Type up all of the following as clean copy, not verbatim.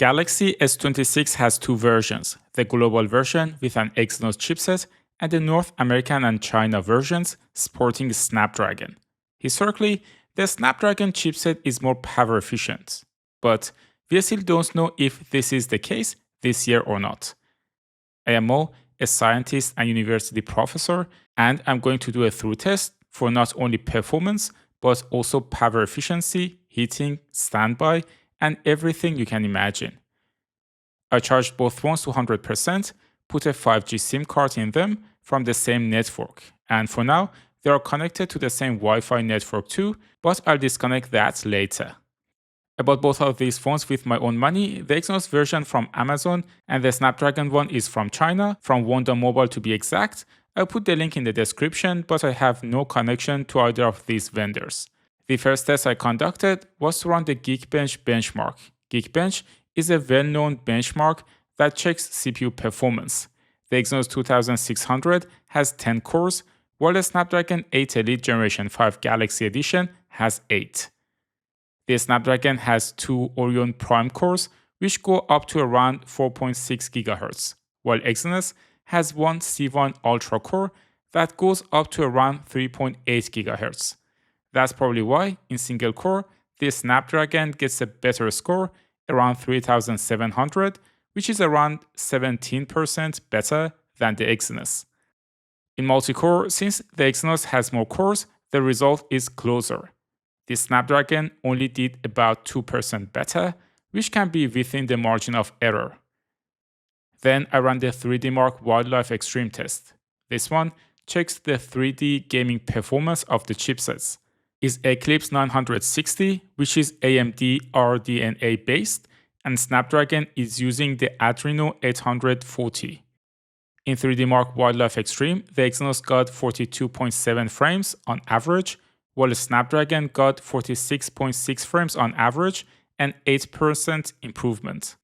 Galaxy S26 has two versions, the global version with an Exynos chipset and the North American and China versions sporting Snapdragon. Historically, the Snapdragon chipset is more power efficient, but we still don't know if this is the case this year or not. I am Mo, a scientist and university professor, and I'm going to do a through test for not only performance, but also power efficiency, heating, standby, and everything you can imagine. I charged both phones to 100%, put a 5G SIM card in them from the same network, and for now, they are connected to the same Wi-Fi network too, but I'll disconnect that later. I bought both of these phones with my own money, the Exynos version from Amazon and the Snapdragon one is from China, from Wanda Mobile to be exact. I'll put the link in the description, but I have no connection to either of these vendors. The first test I conducted was to run the Geekbench benchmark. Geekbench is a well-known benchmark that checks CPU performance. The Exynos 2600 has 10 cores, while the Snapdragon 8 Elite Generation 5 Galaxy Edition has 8. The Snapdragon has 2 Orion Prime cores, which go up to around 4.6 GHz, while Exynos has one C1 Ultra core that goes up to around 3.8 GHz. That's probably why, in single core, the Snapdragon gets a better score, around 3700, which is around 17% better than the Exynos. In multi-core, since the Exynos has more cores, the result is closer. The Snapdragon only did about 2% better, which can be within the margin of error. Then I ran the 3D Mark Wildlife Extreme test. This one checks the 3D gaming performance of the chipsets. Is Eclipse 960, which is AMD RDNA based, and Snapdragon is using the Adreno 840. In 3D Mark Wildlife Extreme, the Exynos got 42.7 frames on average, while the Snapdragon got 46.6 frames on average, an 8% improvement.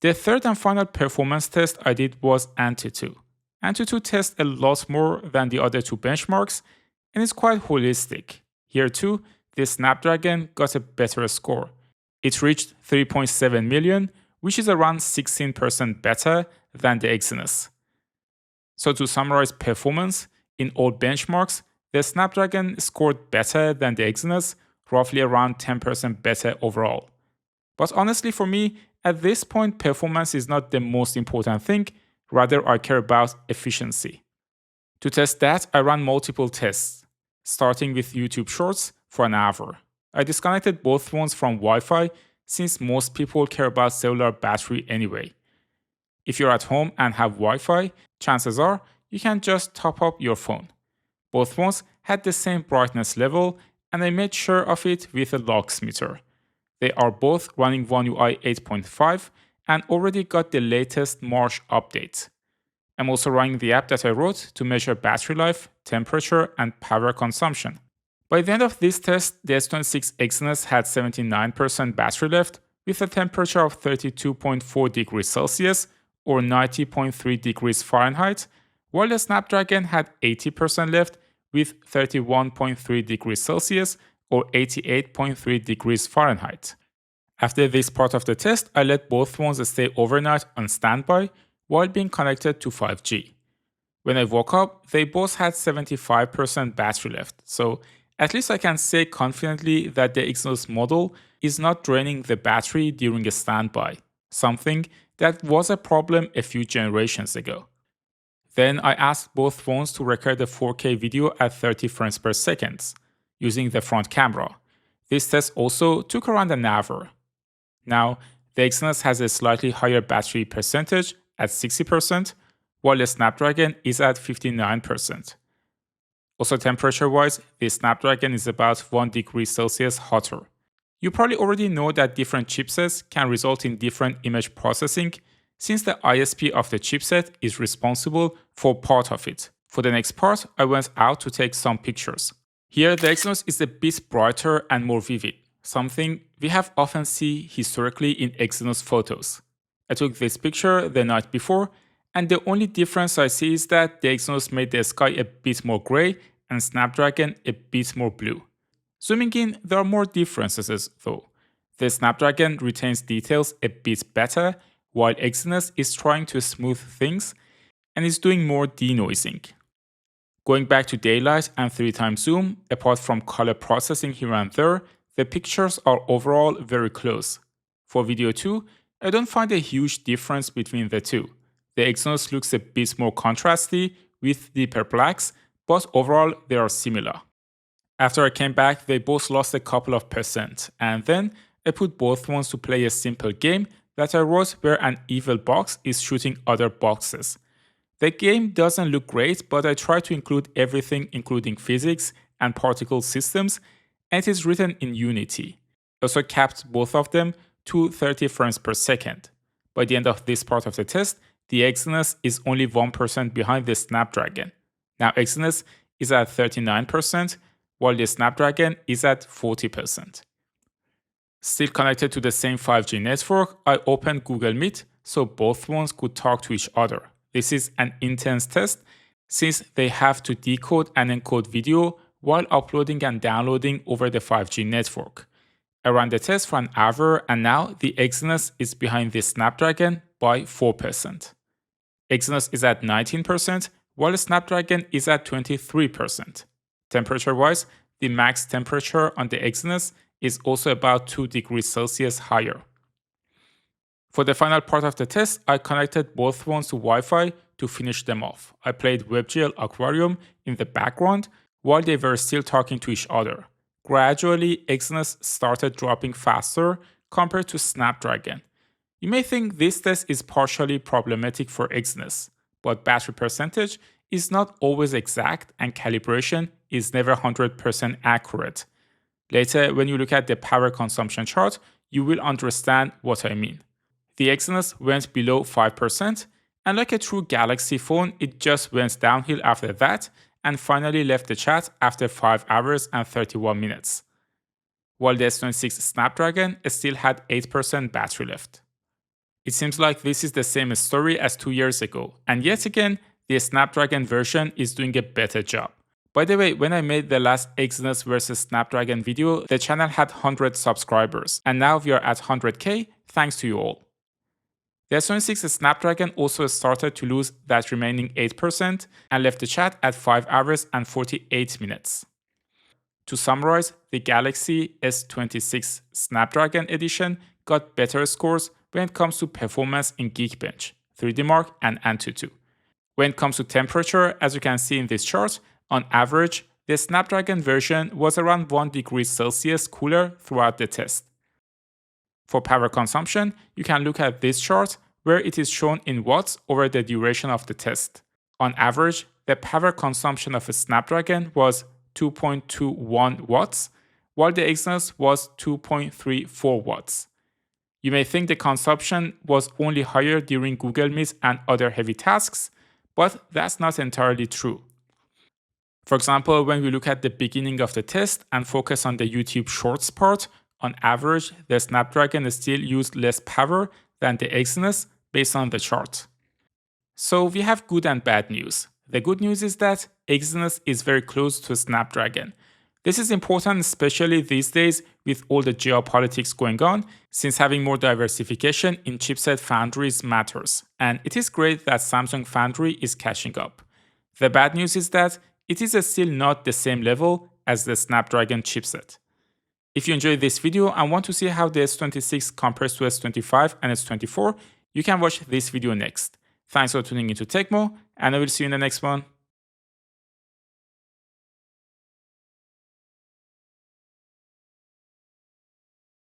The third and final performance test I did was AnTuTu. AnTuTu tests a lot more than the other two benchmarks, and it's quite holistic. Here too, the Snapdragon got a better score. It reached 3.7 million, which is around 16% better than the Exynos. So to summarize performance, in all benchmarks, the Snapdragon scored better than the Exynos, roughly around 10% better overall. But honestly for me, at this point, performance is not the most important thing, rather I care about efficiency. To test that, I ran multiple tests, starting with YouTube Shorts for an hour. I disconnected both phones from Wi-Fi since most people care about cellular battery anyway. If you're at home and have Wi-Fi, chances are you can just top up your phone. Both phones had the same brightness level, and I made sure of it with a lux meter. They are both running One UI 8.5 and already got the latest March update. I'm also running the app that I wrote to measure battery life, temperature, and power consumption. By the end of this test, the S26 Exynos had 79% battery left with a temperature of 32.4 degrees Celsius or 90.3 degrees Fahrenheit, while the Snapdragon had 80% left with 31.3 degrees Celsius or 88.3 degrees Fahrenheit. After this part of the test, I let both phones stay overnight on standby while being connected to 5G. When I woke up, they both had 75% battery left, so at least I can say confidently that the Exynos model is not draining the battery during a standby, something that was a problem a few generations ago. Then I asked both phones to record a 4K video at 30 frames per second using the front camera. This test also took around an hour. Now, the Exynos has a slightly higher battery percentage at 60%, while the Snapdragon is at 59%. Also temperature-wise, the Snapdragon is about 1 degree Celsius hotter. You probably already know that different chipsets can result in different image processing, since the ISP of the chipset is responsible for part of it. For the next part, I went out to take some pictures. Here, the Exynos is a bit brighter and more vivid, something we have often seen historically in Exynos photos. I took this picture the night before, and the only difference I see is that the Exynos made the sky a bit more gray and Snapdragon a bit more blue. Zooming in, there are more differences though. The Snapdragon retains details a bit better, while Exynos is trying to smooth things and is doing more denoising. Going back to daylight and 3x zoom, apart from color processing here and there, the pictures are overall very close. For video too, I don't find a huge difference between the two. The Exynos looks a bit more contrasty with deeper blacks, but overall they are similar. After I came back, they both lost a couple of percent, and then I put both ones to play a simple game that I wrote where an evil box is shooting other boxes. The game doesn't look great, but I try to include everything including physics and particle systems, and it is written in Unity. I also capped both of them to 30 frames per second. By the end of this part of the test, the Exynos is only 1% behind the Snapdragon. Now Exynos is at 39%, while the Snapdragon is at 40%. Still connected to the same 5G network, I opened Google Meet so both ones could talk to each other. This is an intense test since they have to decode and encode video while uploading and downloading over the 5G network. I ran the test for an hour and now the Exynos is behind the Snapdragon by 4%. Exynos is at 19%, while the Snapdragon is at 23%. Temperature-wise, the max temperature on the Exynos is also about 2 degrees Celsius higher. For the final part of the test, I connected both ones to Wi-Fi to finish them off. I played WebGL Aquarium in the background while they were still talking to each other. Gradually, Exynos started dropping faster compared to Snapdragon. You may think this test is partially problematic for Exynos, but battery percentage is not always exact and calibration is never 100% accurate. Later, when you look at the power consumption chart, you will understand what I mean. The Exynos went below 5%, and like a true Galaxy phone, it just went downhill after that and finally left the chat after 5 hours and 31 minutes. While the S26 Snapdragon still had 8% battery left. It seems like this is the same story as 2 years ago, and yet again, the Snapdragon version is doing a better job. By the way, when I made the last Exynos versus Snapdragon video, the channel had 100 subscribers, and now we are at 100k thanks to you all. The S26 Snapdragon also started to lose that remaining 8% and left the chat at 5 hours and 48 minutes. To summarize, the Galaxy S26 Snapdragon edition got better scores when it comes to performance in Geekbench, 3D Mark, and AnTuTu. When it comes to temperature, as you can see in this chart, on average, the Snapdragon version was around 1 degree Celsius cooler throughout the test. For power consumption, you can look at this chart where it is shown in watts over the duration of the test. On average, the power consumption of a Snapdragon was 2.21 watts, while the Exynos was 2.34 watts. You may think the consumption was only higher during Google Meet and other heavy tasks, but that's not entirely true. For example, when we look at the beginning of the test and focus on the YouTube Shorts part, on average, the Snapdragon still used less power than the Exynos based on the chart. So we have good and bad news. The good news is that Exynos is very close to Snapdragon. This is important especially these days with all the geopolitics going on, since having more diversification in chipset foundries matters. And it is great that Samsung Foundry is catching up. The bad news is that it is still not the same level as the Snapdragon chipset. If you enjoyed this video and want to see how the S26 compares to S25 and S24, you can watch this video next. Thanks for tuning into Tecmo, and I will see you in the next one.